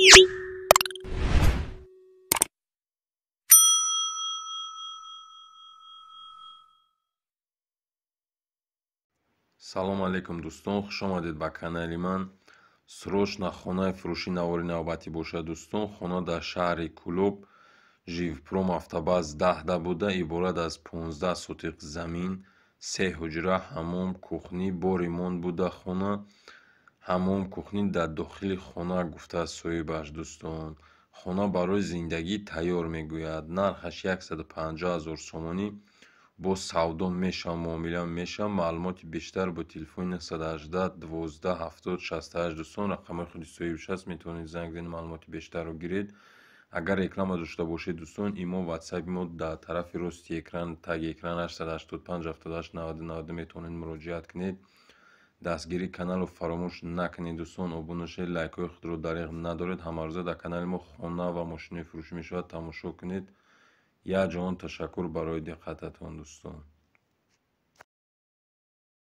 салом алейкум дӯстон, хуш омадед ба канали ман. срочно хонаи фурӯши навори навбатӣ бошад дӯстон. хона дар шаҳри Кӯлоб, Живпром автобаз 10 буда, иборат аз 15 сотиқ замин, 3 ҳуҷра, ҳаммом, кухнӣ бо ремонт буда. хона ҳаммом, кухнӣ дар дохили хона гуфтааст соҳибаш дӯстон. хона барои зиндагӣ тайёр мегӯяд. нархаш 150 000 сомонӣ. бо савдо мешавад, муомила мешавад. маълумоти бештар бо телефони 918 12 70 68 дӯстон, рақамҳои худи соҳибаш аст, метавонед занг занед маълумоти бештарро гиред. агар реклама дошта бошед дӯстон, имо ватсапи мо дар тарафи рости экран, таги экран 885 78 90 90 метавонед муроҷиат кунед. дастгирии каналро фаромӯш накунед дӯстон. обуна шавед, лайкҳои худро дариғ надоред. ҳамарӯза дар канали мо хона ва мошинаҳои фурӯшӣ мешавад. тамошо кунед. якҷаҳон ташаккур барои диққататон дӯстон.